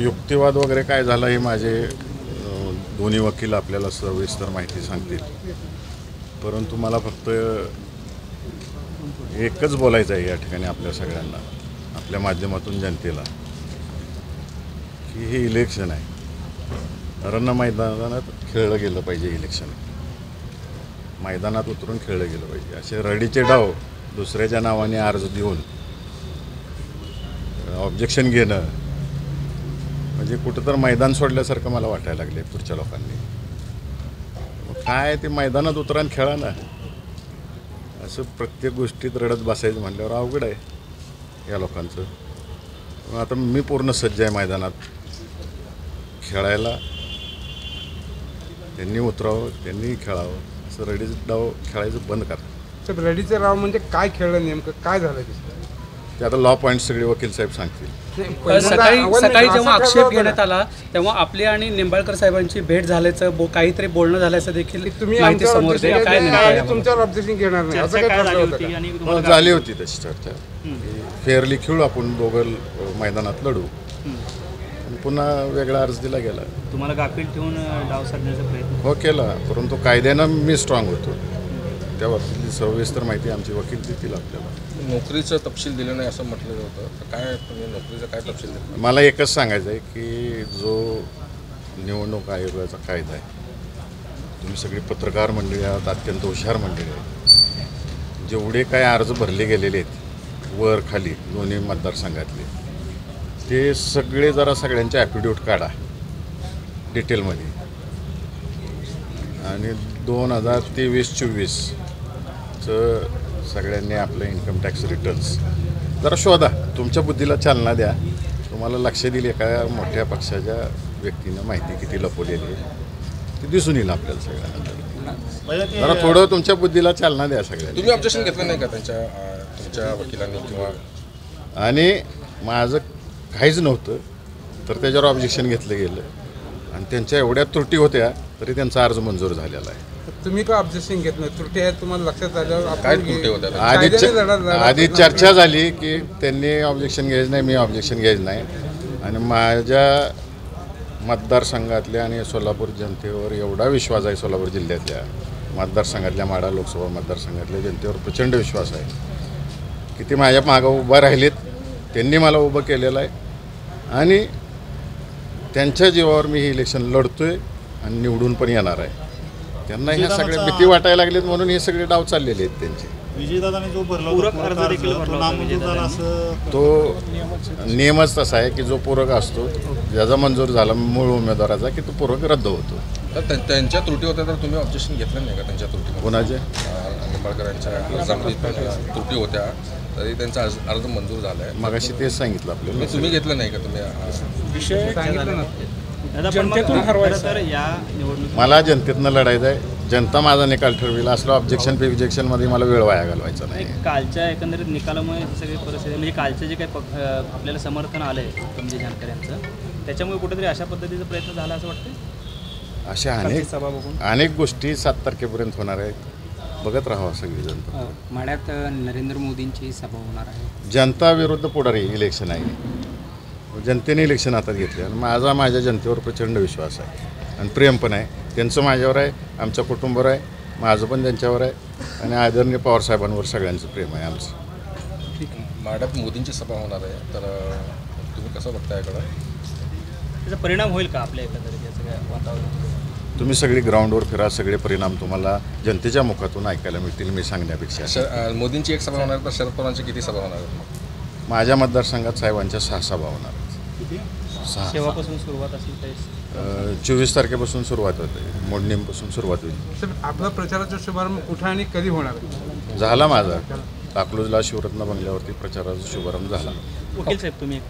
युक्तिवाद वगैरे काय झाला हे माझे दोन्ही वकील आपल्याला सविस्तर माहिती सांगतील, परंतु मला फक्त एकच बोलायचं आहे या ठिकाणी आपल्या सगळ्यांना, आपल्या माध्यमातून जनतेला, की हे इलेक्शन आहे, रण मैदानात खेळलं गेलं पाहिजे. इलेक्शन मैदानात उतरून खेळलं गेलं पाहिजे. असे रडीचे डाव दुसऱ्याच्या नावाने अर्ज देऊन ऑब्जेक्शन घेणं म्हणजे कुठं तर मैदान सोडल्यासारखं मला वाटायला लागले पुढच्या लोकांनी. काय ते मैदानात उतरान खेळा ना, असं प्रत्येक गोष्टीत रडत बसायचं म्हणल्यावर अवघड आहे या लोकांचं. आता मी पूर्ण सज्ज आहे मैदानात खेळायला. त्यांनी उतरावं, त्यांनी खेळावं. असं रडीचं डाव खेळायचं बंद करा. रडीचं डाव म्हणजे काय खेळलं, नेमकं काय झालं ते आता लॉ पॉईंट सगळे वकील साहेब सांगतील. सकाळी जेव्हा आक्षेप घेण्यात आला तेव्हा आपली आणि निंबाळकर साहेबांची भेट झाल्याचं काहीतरी बोलणं झाल्याचं देखील माहिती समोर तुमच्यावर ऑब्जेक्शन घेणार नाही झाली होती तशी चर्चा. फेअरली खेळू आपण दोघं मैदानात लढू, पुन्हा वेगळा अर्ज दिला गेला. तुम्हाला गाफील ठेवून डाव साधण्याचा प्रयत्न हो केला, परंतु कायद्यानं मी स्ट्रॉंग होतो. त्या बाबतीतली सविस्तर माहिती आमचे वकील देतील आपल्याला. नोकरीचं तपशील दिलं नाही असं म्हटलं होतं, तर काय तुम्ही नोकरीचं काय तपशील दिलं? मला एकच सांगायचं आहे की जो निवडणूक आयोगाचा कायदा आहे, तुम्ही सगळी पत्रकार मंडळी आहात, अत्यंत हुशार मंडळी आहेत. जेवढे काय अर्ज भरले गेलेले आहेत वर खाली दोन्ही मतदारसंघातले, ते सगळे जरा सगळ्यांचे ॲफिडेविट काढा डिटेलमध्ये, आणि 2023-24चं सगळ्यांनी आपलं इन्कम टॅक्स रिटर्न्स जरा शोधा. तुमच्या बुद्धीला चालना द्या. तुम्हाला लक्ष दिली एका मोठ्या पक्षाच्या व्यक्तीनं माहिती किती लपवलेली आहे ती दिसून येईल आपल्याला सगळ्यांना. जरा थोडं तुमच्या बुद्धीला चालना द्या सगळ्यांना. तुम्ही ऑब्जेक्शन घेतलं नाही का तुमच्या वकिलांनी किंवा? आणि माझं काहीच नव्हतं तर त्याच्यावर ऑब्जेक्शन घेतलं गेलं, आणि त्यांच्या एवढ्या त्रुटी होत्या तरी त्यांचा अर्ज मंजूर झालेला आहे. तुम्ही का ऑब्जेक्शन घेत नाही? त्रुटी आहेत तुम्हाला लक्षात आल्यावर काय त्रुटी होत्या? आधी चर्चा झाली की त्यांनी ऑब्जेक्शन घ्यायचं नाही, मी ऑब्जेक्शन घ्यायचं नाही, आणि माझ्या मतदारसंघातल्या आणि सोलापूर जनतेवर एवढा विश्वास आहे, सोलापूर जिल्ह्यातल्या मतदारसंघातल्या माढा लोकसभा मतदारसंघातल्या जनतेवर प्रचंड विश्वास आहे की ते माझ्या मागं उभं राहिलेत. त्यांनी मला उभं केलेलं आहे आणि त्यांच्या जीवावर मी हे इलेक्शन लढतोय आणि निवडून पण येणार आहे. त्यांना ह्या सगळ्या भीती वाटायला लागलेत म्हणून हे सगळे डाव चाललेले आहेत त्यांचे. विजयदादांनी जो भरला तो नियमच तसा आहे की जो पूरक असतो, ज्याचा मंजूर झाला मूळ उमेदवाराचा, की तो पूरक रद्द होतो. तर त्यांच्या त्रुटी होत्या तर तुम्ही ऑब्जेक्शन घेतलं नाही का त्यांच्या त्रुटी? कोणाचे? निंबाळकरांच्या अर्जामध्ये त्रुटी होत्या तरी त्यांचा अर्ज मंजूर झाला आहे. मगाशी तेच सांगितलं आपल्याला. तुम्ही घेतलं नाही का? तुम्ही विषय मला जनतेतनं लढायचं आहे. जनता माझा निकाल ठरविला. असलं ऑब्जेक्शन मध्ये मला वेळ वाया घालवायचा नाही. कालच्या एकंदरीत निकालामुळे सगळी परिस्थिती म्हणजे कालचं जे काही आपल्याला समर्थन आलं आहे म्हणजे जानकरांचं, त्याच्यामुळे कुठेतरी अशा पद्धतीचा प्रयत्न झाला असं वाटतं. अशा अनेक गोष्टी 7 तारखेपर्यंत होणार आहेत. बघत राहावं सगळी जनता. माढ्यात नरेंद्र मोदींची सभा होणार आहे. जनता विरुद्ध पुढारी इलेक्शन आहे. जनतेने इलेक्शन हातात घेतले आणि माझ्या जनतेवर प्रचंड विश्वास आहे आणि प्रेम पण आहे. त्यांचं माझ्यावर आहे, आमच्या कुटुंबावर आहे, माझं पण त्यांच्यावर आहे, आणि आदरणीय पवारसाहेबांवर सगळ्यांचं प्रेम आहे आमचं. ठीक आहे. माढ्यात मोदींची सभा होणार आहे, तर तुम्ही कसं बघताय याकडं? त्याचा परिणाम होईल का आपल्या एकंदरीत या सगळ्या वातावरणात? तुम्ही सगळी ग्राउंडवर फिरा, सगळे परिणाम तुम्हाला जनतेच्या मुखातून ऐकायला मिळतील मी सांगण्यापेक्षा. मोदींची एक सभा होणार तर शरद पवारांची किती सभा होणार आहेत? माझ्या मतदारसंघात साहेबांच्या 6 सभा होणार आहेत. 6. शेवापासून सुरुवात असेल 24 तारखेपासून सुरुवात होते, मोडणीपासून सुरुवात होईल. आपला प्रचाराचा शुभारंभ कुठे आणि कधी होणार? झाला माझा अकलूजला शिवरत्न बंगल्यावरती प्रचाराचा शुभारंभ झाला. वकील साहेब तुम्ही